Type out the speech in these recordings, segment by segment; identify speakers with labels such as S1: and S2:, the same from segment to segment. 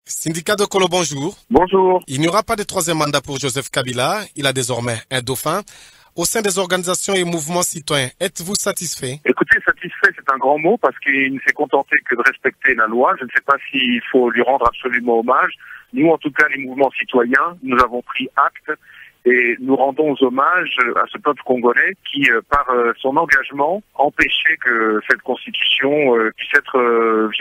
S1: Syndicat de Kolo, bonjour.
S2: Bonjour.
S1: Il n'y aura pas de troisième mandat pour Joseph Kabila. Il a désormais un dauphin. Au sein des organisations et mouvements citoyens, êtes-vous satisfait?
S2: Écoutez, satisfait, c'est un grand mot parce qu'il ne s'est contenté que de respecter la loi. Je ne sais pas s'il faut lui rendre absolument hommage. Nous, en tout cas, les mouvements citoyens, nous avons pris acte et nous rendons hommage à ce peuple congolais qui, par son engagement, empêchait que cette constitution puisse être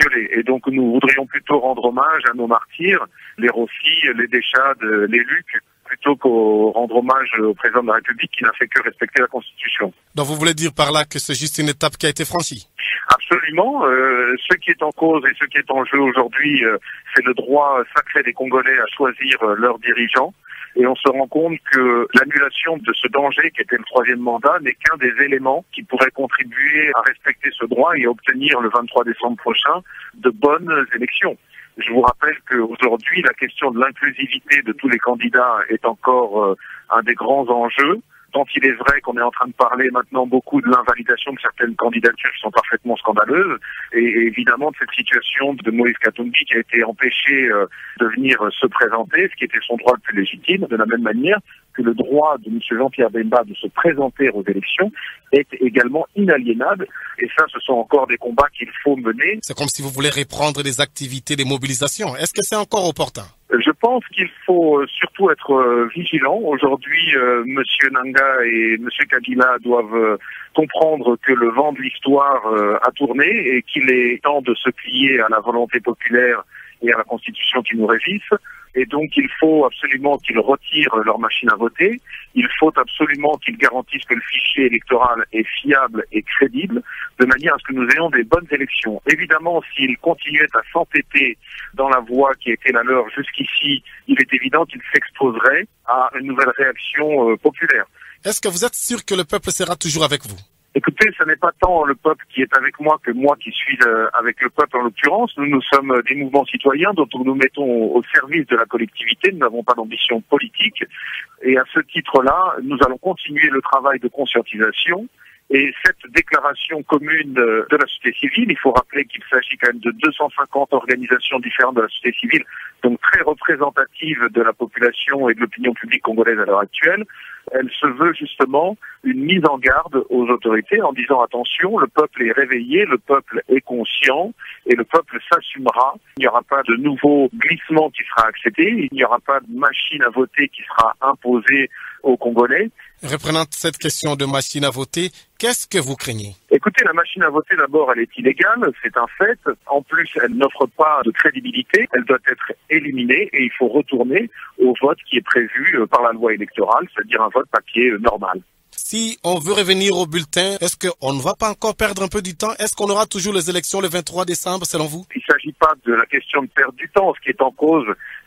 S2: violée. Et donc, nous voudrions plutôt rendre hommage à nos martyrs, les Rossi, les Deschades, les Luc, plutôt qu'au rendre hommage au président de la République qui n'a fait que respecter la Constitution.
S1: Donc vous voulez dire par là que c'est juste une étape qui a été franchie?
S2: Absolument. Ce qui est en cause et ce qui est en jeu aujourd'hui, c'est le droit sacré des Congolais à choisir leurs dirigeants. Et on se rend compte que l'annulation de ce danger qui était le troisième mandat n'est qu'un des éléments qui pourraient contribuer à respecter ce droit et à obtenir le 23 décembre prochain de bonnes élections. Je vous rappelle qu'aujourd'hui, la question de l'inclusivité de tous les candidats est encore un des grands enjeux. Tant il est vrai qu'on est en train de parler maintenant beaucoup de l'invalidation de certaines candidatures qui sont parfaitement scandaleuses, et évidemment de cette situation de Moïse Katumbi qui a été empêché de venir se présenter, ce qui était son droit le plus légitime, de la même manière que le droit de M. Jean-Pierre Bemba de se présenter aux élections est également inaliénable. Et ça, ce sont encore des combats qu'il faut mener.
S1: C'est comme si vous voulez reprendre des activités, des mobilisations. Est-ce que c'est encore opportun?
S2: Je pense qu'il faut surtout être vigilant. Aujourd'hui, M. Nanga et M. Kabila doivent comprendre que le vent de l'histoire a tourné et qu'il est temps de se plier à la volonté populaire et à la Constitution qui nous régisse. Et donc, il faut absolument qu'ils retirent leur machine à voter. Il faut absolument qu'ils garantissent que le fichier électoral est fiable et crédible, de manière à ce que nous ayons des bonnes élections. Évidemment, s'ils continuaient à s'entêter dans la voie qui était la leur jusqu'ici, il est évident qu'ils s'exposeraient à une nouvelle réaction populaire.
S1: Est-ce que vous êtes sûr que le peuple sera toujours avec vous?
S2: Écoutez, ce n'est pas tant le peuple qui est avec moi que moi qui suis avec le peuple en l'occurrence. Nous sommes des mouvements citoyens dont nous nous mettons au service de la collectivité. Nous n'avons pas d'ambition politique. Et à ce titre-là, nous allons continuer le travail de conscientisation. Et cette déclaration commune de la société civile, il faut rappeler qu'il s'agit quand même de 250 organisations différentes de la société civile, donc très représentatives de la population et de l'opinion publique congolaise à l'heure actuelle. Elle se veut justement une mise en garde aux autorités en disant attention, le peuple est réveillé, le peuple est conscient et le peuple s'assumera. Il n'y aura pas de nouveau glissement qui sera accepté, il n'y aura pas de machine à voter qui sera imposée aux Congolais.
S1: Reprenant cette question de machine à voter, qu'est-ce que vous craignez?
S2: Écoutez, la machine à voter, d'abord, elle est illégale, c'est un fait. En plus, elle n'offre pas de crédibilité, elle doit être éliminée et il faut retourner au vote qui est prévu par la loi électorale, c'est-à-dire un vote papier normal.
S1: Si on veut revenir au bulletin, est-ce qu'on ne va pas encore perdre un peu du temps? Est-ce qu'on aura toujours les élections le 23 décembre, selon vous?
S2: Il ne s'agit pas de la question de perdre du temps. Ce qui est en cause,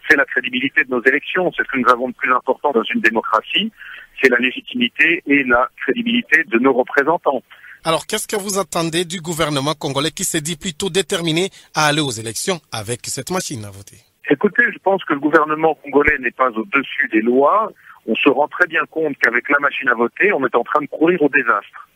S2: c'est la crédibilité de nos élections. C'est ce que nous avons de plus important dans une démocratie. C'est la légitimité et la crédibilité de nos représentants.
S1: Alors, qu'est-ce que vous attendez du gouvernement congolais qui s'est dit plutôt déterminé à aller aux élections avec cette machine à voter?
S2: Écoutez, je pense que le gouvernement congolais n'est pas au-dessus des lois. On se rend très bien compte qu'avec la machine à voter, on est en train de courir au désastre.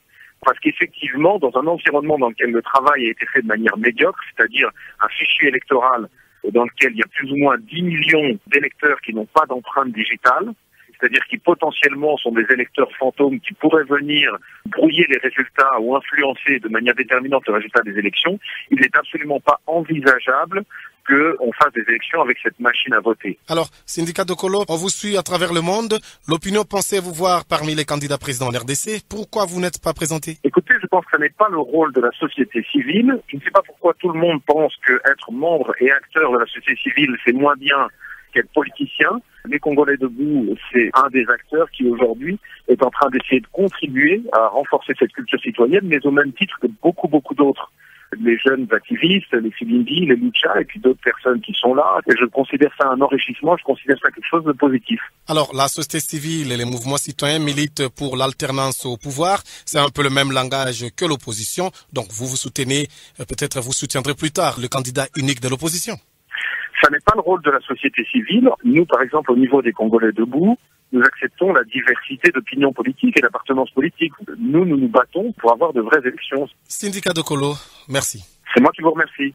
S2: Parce qu'effectivement, dans un environnement dans lequel le travail a été fait de manière médiocre, c'est-à-dire un fichier électoral dans lequel il y a plus ou moins 10 millions d'électeurs qui n'ont pas d'empreinte digitale, c'est-à-dire qui potentiellement sont des électeurs fantômes qui pourraient venir brouiller les résultats ou influencer de manière déterminante le résultat des élections, il n'est absolument pas envisageable qu'on fasse des élections avec cette machine à voter.
S1: Alors, Syndicat de Kolo, on vous suit à travers le monde. L'opinion pensait vous voir parmi les candidats présidents en RDC. Pourquoi vous n'êtes pas présenté?
S2: Écoutez, je pense que ce n'est pas le rôle de la société civile. Je ne sais pas pourquoi tout le monde pense qu'être membre et acteur de la société civile, c'est moins bien qu'être politicien. Les Congolais debout, c'est un des acteurs qui aujourd'hui est en train d'essayer de contribuer à renforcer cette culture citoyenne, mais au même titre que beaucoup d'autres. Les jeunes activistes, les Filindi, les Lucha et puis d'autres personnes qui sont là. Et je considère ça un enrichissement, je considère ça quelque chose de positif.
S1: Alors, la société civile et les mouvements citoyens militent pour l'alternance au pouvoir. C'est un peu le même langage que l'opposition. Donc, vous soutenez, peut-être vous soutiendrez plus tard le candidat unique de l'opposition.
S2: Ça n'est pas le rôle de la société civile. Nous, par exemple, au niveau des Congolais debout, nous acceptons la diversité d'opinions politiques et d'appartenance politique. Nous nous battons pour avoir de vraies élections.
S1: Syndicat de Kolo, merci.
S2: C'est moi qui vous remercie.